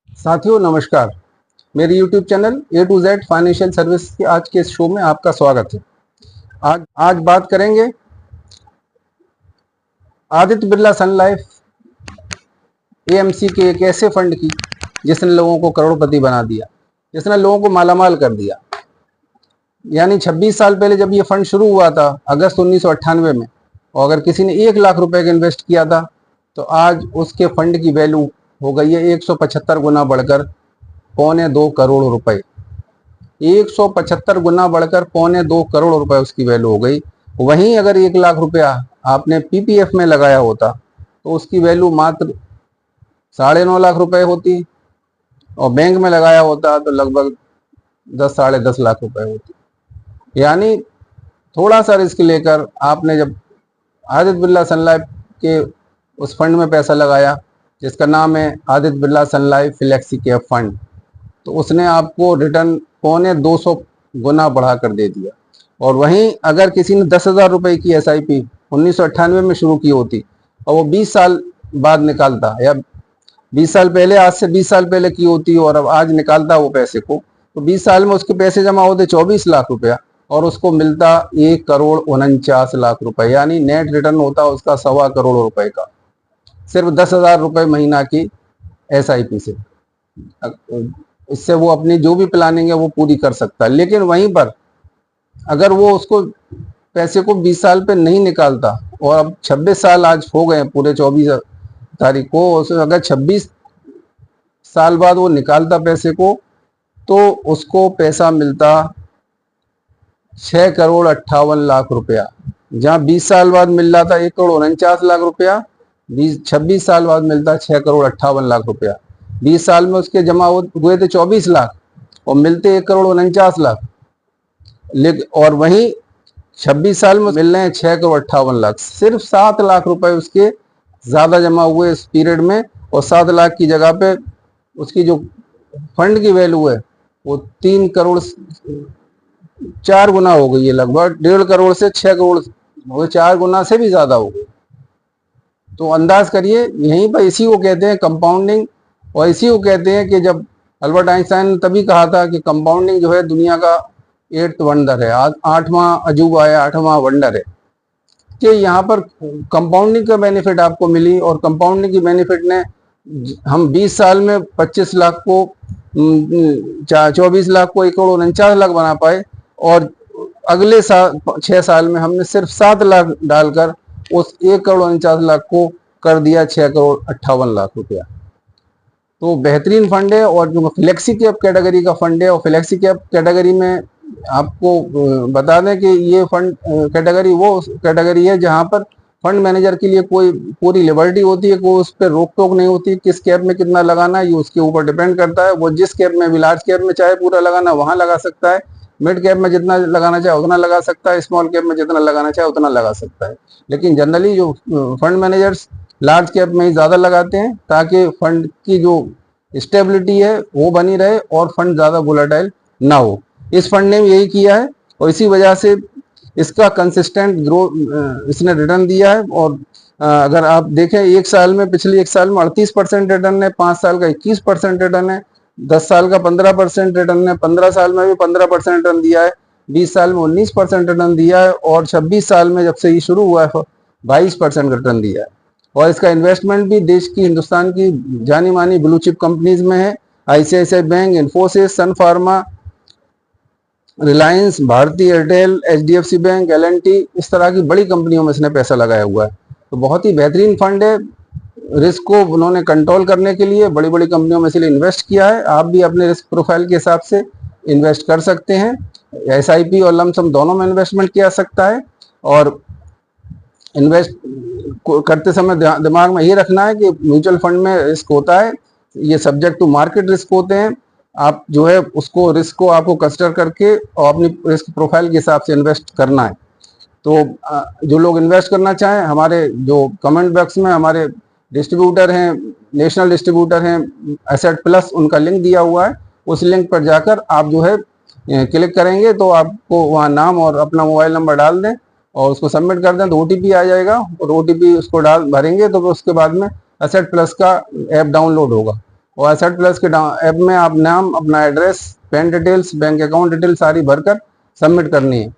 साथियों नमस्कार। मेरे YouTube channel A to Z financial service के आज के इस शो में आपका स्वागत है। आज बात करेंगे आदित्य बिरला सन लाइफ एएमसी के एक ऐसे फंड की जिसने लोगों को करोड़पति बना दिया, जिसने लोगों को मालामाल कर दिया। यानी 26 साल पहले जब ये फंड शुरू हुआ था अगस्त 1998 में, और अगर किसी ने 1 लाख रुपए का इन्वेस्ट किया था तो आज उसके फंड की वैल्यू हो गई है 175 गुना बढ़कर 1.25 करोड़ रुपए। 175 गुना बढ़कर 1.25 करोड़ रुपए उसकी वैल्यू हो गई। वहीं अगर 1 लाख रुपया आपने पीपीएफ में लगाया होता तो उसकी वैल्यू मात्र 9.5 लाख रुपए होती, और बैंक में लगाया होता तो लगभग 10-10.5 लाख रुपए होती। यानी थोड़ा सा रिस्क लेकर आपने जब आदित्य बिरला सन लाइफ के उस फंड में पैसा लगाया जिसका नाम है आदित्य बिरला सन लाइफ फ्लेक्सी कैप फंड, तो उसने आपको रिटर्न 250 गुना बढ़ा कर दे दिया। और वहीं अगर किसी ने 10,000 रुपए की SIP 1998 में शुरू की होती और वो 20 साल बाद निकालता, या 20 साल पहले, आज से 20 साल पहले की होती और अब आज निकालता वो पैसे को, तो 20 साल में उसके पैसे जमा होते 24 लाख रुपया और उसको मिलता 1,49,00,000 रुपए। यानी नेट रिटर्न होता उसका 1.25 करोड़ रुपए का, सिर्फ 10,000 रुपए महीना की SIP से। इससे वो अपनी जो भी प्लानिंग है वो पूरी कर सकता है। लेकिन वहीं पर अगर वो उसको पैसे को 20 साल पे नहीं निकालता और अब 26 साल आज हो गए पूरे 24 तारीख को, अगर 26 साल बाद वो निकालता पैसे को तो उसको पैसा मिलता 6,58,00,000 रुपया। जहाँ 20 साल बाद मिल रहा था 1,49,00,000 रुपया, 26 साल बाद मिलता 6,58,00,000 रुपया। 20 साल में उसके जमा हुए थे 24 लाख और मिलते 1,49,00,000। लेकिन और वहीं 26 साल में मिल रहे हैं 6,58,00,000। सिर्फ 7 लाख रुपए उसके ज्यादा जमा हुए इस पीरियड में, और 7 लाख की जगह पे उसकी जो फंड की वैल्यू है वो 3 करोड़ 4 गुना हो गई है। लगभग 1.5 करोड़ से 6 करोड़ हो गई, 4 गुना से भी ज्यादा हो गई। तो अंदाज करिए, यहीं पर इसी को कहते हैं कंपाउंडिंग, और इसी को कहते हैं कि जब अल्बर्ट आइंस्टाइन ने तभी कहा था कि कंपाउंडिंग जो है दुनिया का 8th वंडर है, 8वां अजूबा है, 8वां वंडर है। कि यहाँ पर कंपाउंडिंग का बेनिफिट आपको मिली, और कंपाउंडिंग की बेनिफिट ने हम 20 साल में 25 लाख को 24 लाख को 1,49,00,000 बना पाए, और अगले साल 6 साल में हमने सिर्फ 7 लाख डालकर उस 1,49,00,000 को कर दिया 6,58,00,000 रुपया। तो बेहतरीन फंड है। और जो फ्लेक्सी कैप कैटेगरी का फंड है, और फ्लेक्सी कैप कैटेगरी में आपको बता दें कि ये फंड कैटेगरी वो कैटेगरी है जहां पर फंड मैनेजर के लिए कोई पूरी लिबर्टी होती है, कोई उस पर रोक टोक नहीं होती। किस कैप में कितना लगाना है ये उसके ऊपर डिपेंड करता है। वो जिस कैप में भी, लार्ज कैप में चाहे पूरा लगाना वहां लगा सकता है, मिड कैप में जितना लगाना चाहे उतना लगा सकता है, स्मॉल कैप में जितना लगाना चाहे उतना लगा सकता है। लेकिन जनरली जो फंड मैनेजर्स लार्ज कैप में ही ज्यादा लगाते हैं ताकि फंड की जो स्टेबिलिटी है वो बनी रहे और फंड ज्यादा वोलेटाइल ना हो। इस फंड ने भी यही किया है, और इसी वजह से इसका कंसिस्टेंट ग्रोथ इसने रिटर्न दिया है। और अगर आप देखें एक साल में, पिछले 1 साल में 38% रिटर्न है, 5 साल का 21% रिटर्न है, 10 साल का 15% रिटर्न है, 15 साल में भी 15% रिटर्न दिया है, 20 साल में 19% रिटर्न दिया है, और 26 साल में जब से ये शुरू हुआ है 22% रिटर्न दिया है। और इसका इन्वेस्टमेंट भी देश की, हिंदुस्तान की जानी मानी ब्लू चिप कंपनीज में है। ICICI बैंक, इन्फोसिस, सन फार्मा, रिलायंस, भारतीय एयरटेल, HDFC बैंक, L&T, इस तरह की बड़ी कंपनियों में इसने पैसा लगाया हुआ है। तो बहुत ही बेहतरीन फंड है। रिस्क को उन्होंने कंट्रोल करने के लिए बड़ी बड़ी कंपनियों में इसलिए इन्वेस्ट किया है। आप भी अपने रिस्क प्रोफाइल के हिसाब से इन्वेस्ट कर सकते हैं। SIP और लमसम दोनों में इन्वेस्टमेंट किया सकता है। और इन्वेस्ट करते समय दिमाग में ये रखना है कि म्यूचुअल फंड में रिस्क होता है, ये सब्जेक्ट टू मार्केट रिस्क होते हैं। आप जो है उसको, रिस्क को आपको कंसिडर करके और अपनी रिस्क प्रोफाइल के हिसाब से इन्वेस्ट करना है। तो जो लोग इन्वेस्ट करना चाहें, हमारे जो कमेंट बॉक्स में हमारे डिस्ट्रीब्यूटर हैं, नेशनल डिस्ट्रीब्यूटर हैं एसेट प्लस, उनका लिंक दिया हुआ है। उस लिंक पर जाकर आप जो है क्लिक करेंगे तो आपको वहाँ नाम और अपना मोबाइल नंबर डाल दें और उसको सबमिट कर दें तो OTP आ जाएगा, और OTP उसको भरेंगे तो उसके बाद में एसेट प्लस का ऐप डाउनलोड होगा। और एसेट प्लस के ऐप में आप नाम, अपना address, bank details, bank account details सारी भरकर सबमिट करनी है।